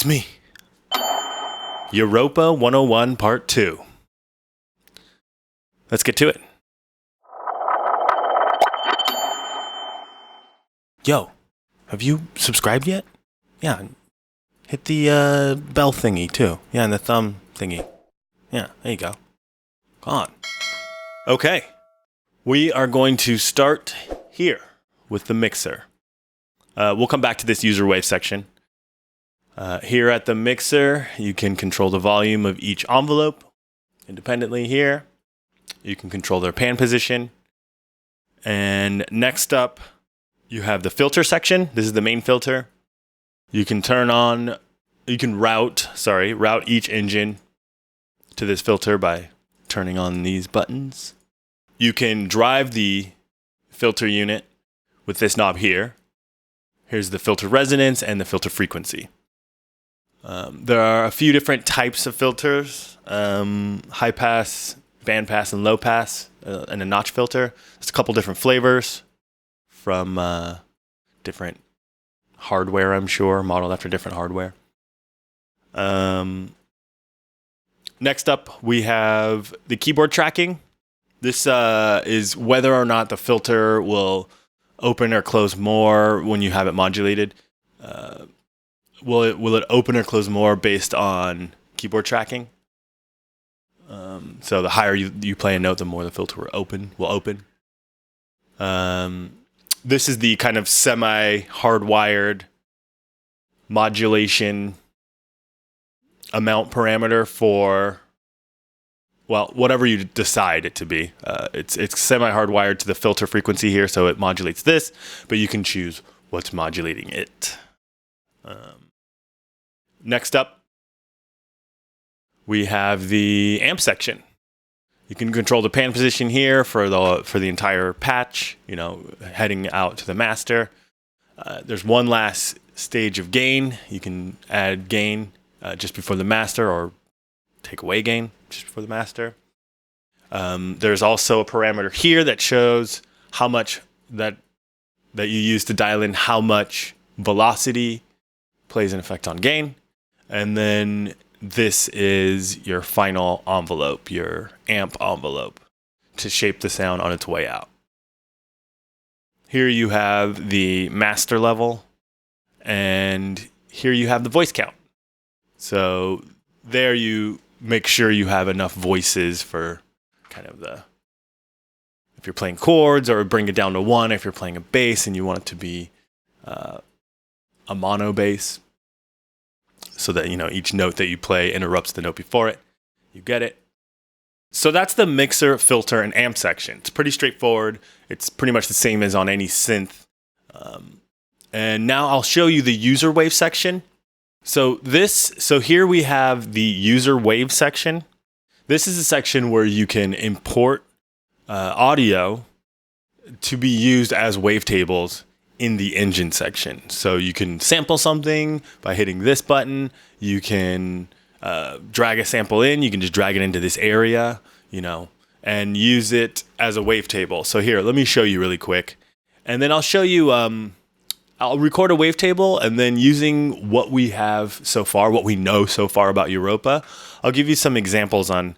It's me. Europa 101 Part 2. Let's get to it. Yo, have you subscribed yet? Yeah, hit the bell thingy too. Yeah, and the thumb thingy. Yeah, there you go. Go on. Okay, we are going to start here with the mixer. We'll come back to this user wave section. Here at the mixer, you can control the volume of each envelope independently here. You can control their pan position. And next up, you have the filter section. This is the main filter. You can route each engine to this filter by turning on these buttons. You can drive the filter unit with this knob here. Here's the filter resonance and the filter frequency. There are a few different types of filters, high pass, band pass, and low pass, and a notch filter. There's a couple different flavors from different hardware, I'm sure, modeled after different hardware. Next up, we have the keyboard tracking. This is whether or not the filter will open or close more when you have it modulated. Will it open or close more based on keyboard tracking? So the higher you play a note, the more the filter will open. This is the kind of semi-hardwired modulation amount parameter for, well, whatever you decide it to be. It's semi-hardwired to the filter frequency here, so it modulates this, but you can choose what's modulating it. Next up, we have the amp section. You can control the pan position here for the entire patch, heading out to the master. There's one last stage of gain. You can add gain just before the master or take away gain just before the master. There's also a parameter here that shows how much that you use to dial in how much velocity plays an effect on gain. And then this is your final envelope, your amp envelope, to shape the sound on its way out. Here you have the master level, and here you have the voice count. So there you make sure you have enough voices for kind of if you're playing chords, or bring it down to 1 if you're playing a bass and you want it to be a mono bass. So that, each note that you play interrupts the note before it. You get it. So that's the mixer, filter, and amp section. It's pretty straightforward. It's pretty much the same as on any synth. And now I'll show you the user wave section. So here we have the user wave section. This is a section where you can import audio to be used as wavetables in the engine section. So you can sample something by hitting this button. You can drag a sample in. You can just drag it into this area, and use it as a wavetable. So here, let me show you really quick. And then I'll show you, I'll record a wavetable, and then using what we have so far, what we know so far about Europa, I'll give you some examples on,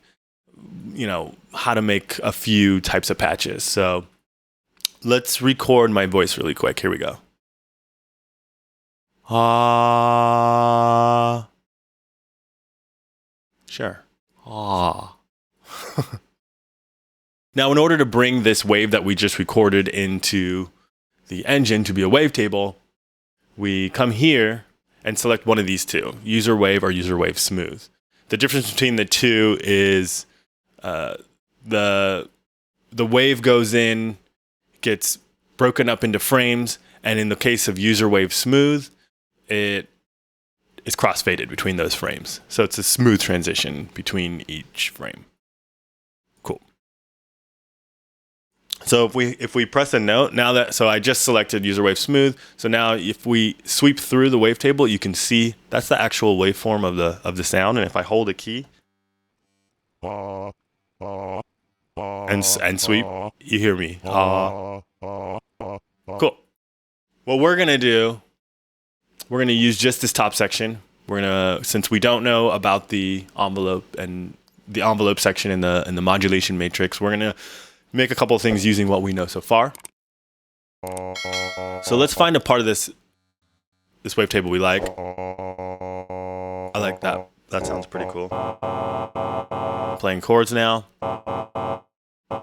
how to make a few types of patches. So let's record my voice really quick. Here we go. Ah. Sure. Ah. Now, in order to bring this wave that we just recorded into the engine to be a wavetable, we come here and select one of these two, user wave or user wave smooth. The difference between the two is the wave goes in, gets broken up into frames, and in the case of user wave smooth, it is crossfaded between those frames. So it's a smooth transition between each frame. Cool. So if we press a note, so I just selected user wave smooth. So now if we sweep through the wavetable, you can see that's the actual waveform of the sound. And if I hold a key and sweep, you hear me. Cool. What we're going to use just this top section. We're gonna, since we don't know about the envelope and the envelope section in the modulation matrix, we're gonna make a couple of things using what we know so far. So let's find a part of this wavetable we like. I like that. That sounds pretty cool. Playing chords now.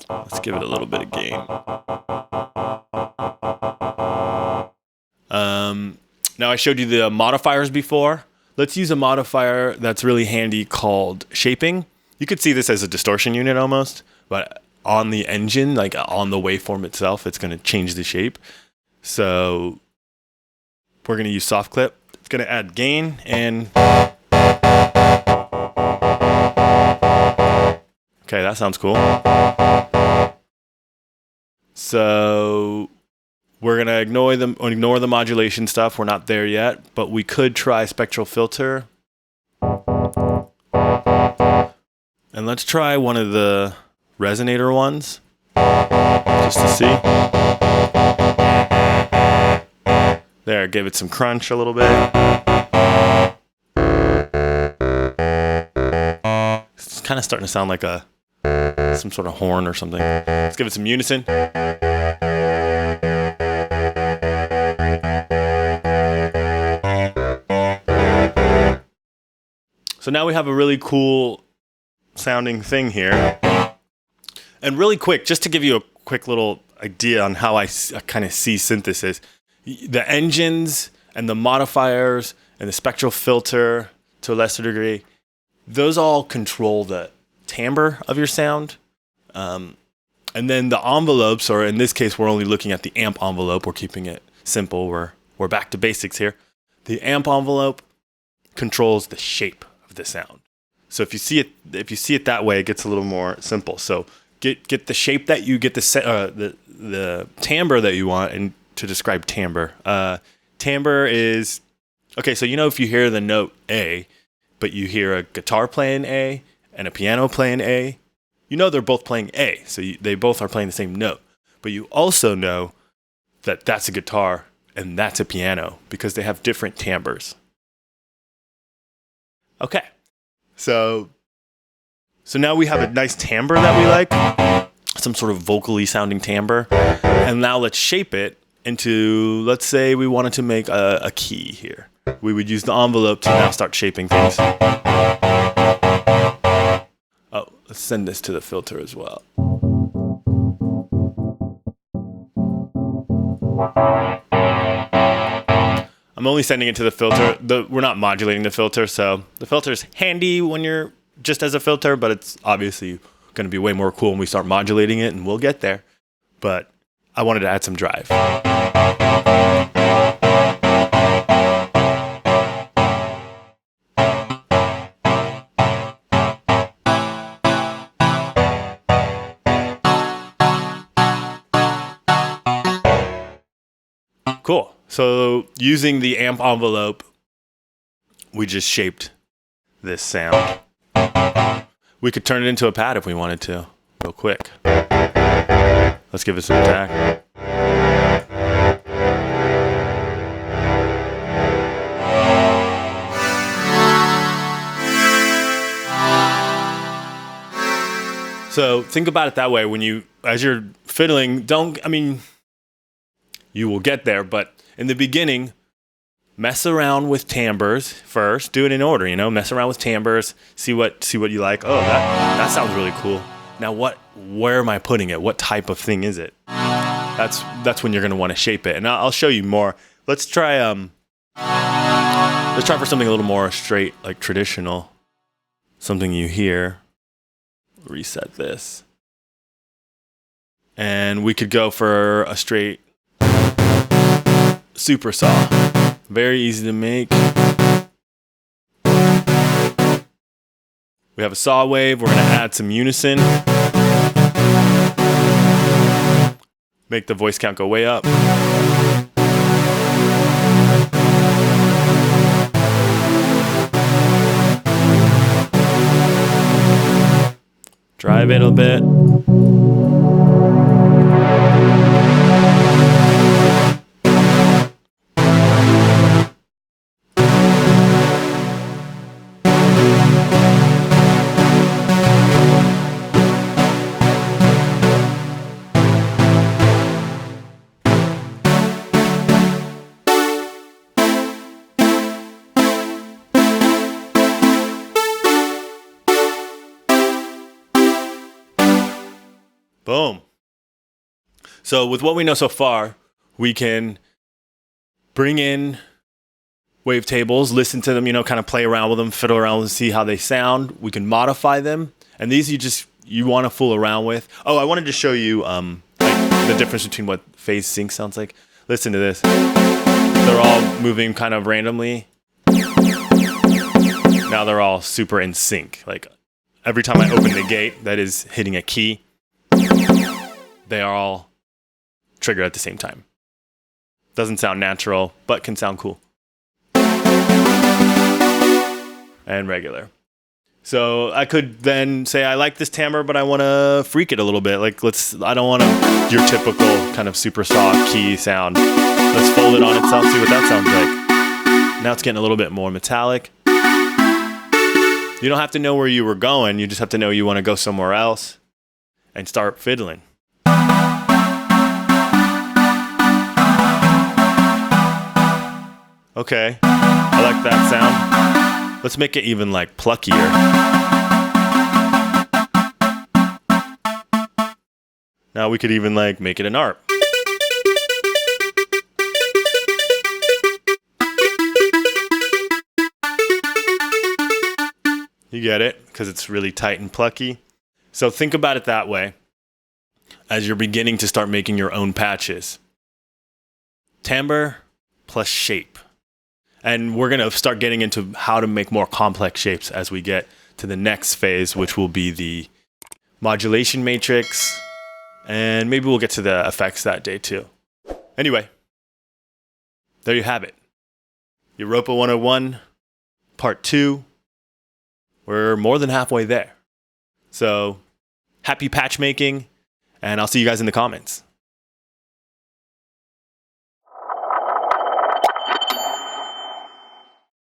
Let's give it a little bit of gain. Now I showed you the modifiers before. Let's use a modifier that's really handy called shaping. You could see this as a distortion unit almost, but on the engine, like on the waveform itself, it's going to change the shape. So we're going to use soft clip. It's going to add gain and... Okay, that sounds cool. So we're going to ignore the modulation stuff. We're not there yet, but we could try spectral filter. And let's try one of the resonator ones, just to see. There, give it some crunch a little bit. It's kind of starting to sound like some sort of horn or something. Let's give it some unison. So now we have a really cool sounding thing here. And really quick, just to give you a quick little idea on how I kind of see synthesis, the engines and the modifiers and the spectral filter to a lesser degree, those all control the timbre of your sound. And then the envelopes, or in this case, we're only looking at the amp envelope. We're keeping it simple. We're back to basics here. The amp envelope controls the shape of the sound. So if you see it that way, it gets a little more simple. So get the shape that you get, the timbre that you want, and to describe timbre. Timbre is, okay, so if you hear the note A, but you hear a guitar playing A and a piano playing A, they're both playing A, so they both are playing the same note. But you also know that that's a guitar and that's a piano because they have different timbres. Okay, so now we have a nice timbre that we like, some sort of vocally sounding timbre, and now let's shape it into, let's say we wanted to make a key here. We would use the envelope to now start shaping things. Oh, let's send this to the filter as well. I'm only sending it to the filter. We're not modulating the filter, so the filter is handy when you're just as a filter, but it's obviously going to be way more cool when we start modulating it, and we'll get there. But I wanted to add some drive. Cool. So using the amp envelope, we just shaped this sound. We could turn it into a pad if we wanted to, real quick. Let's give it some attack. So think about it that way. As you're fiddling, you will get there, but in the beginning, mess around with timbres first. Do it in order, mess around with timbres, see what you like. Oh, that sounds really cool. Now where am I putting it? What type of thing is it? That's when you're going to want to shape it. And I'll show you more. Let's try for something a little more straight, like traditional. Something you hear. Reset this. And we could go for a straight super saw. Very easy to make. We have a saw wave. We're going to add some unison. Make the voice count go way up. Drive it a bit. Boom. So with what we know so far, we can bring in wavetables, listen to them, kind of play around with them, fiddle around with them, see how they sound. We can modify them. And these you want to fool around with. Oh, I wanted to show you the difference between what phase sync sounds like. Listen to this. They're all moving kind of randomly. Now they're all super in sync. Like every time I open the gate, that is hitting a key. They are all triggered at the same time. Doesn't sound natural, but can sound cool. And regular. So I could then say I like this timbre, but I want to freak it a little bit. Like I don't want your typical kind of super soft key sound. Let's fold it on itself, see what that sounds like. Now it's getting a little bit more metallic. You don't have to know where you were going. You just have to know you want to go somewhere else and start fiddling. Okay, I like that sound. Let's make it even like pluckier. Now we could even like make it an ARP. You get it? Because it's really tight and plucky. So think about it that way as you're beginning to start making your own patches. Timbre plus shape. And we're going to start getting into how to make more complex shapes as we get to the next phase, which will be the modulation matrix. And maybe we'll get to the effects that day too. Anyway, there you have it. Europa 101, part 2. We're more than halfway there. So happy patch making, and I'll see you guys in the comments.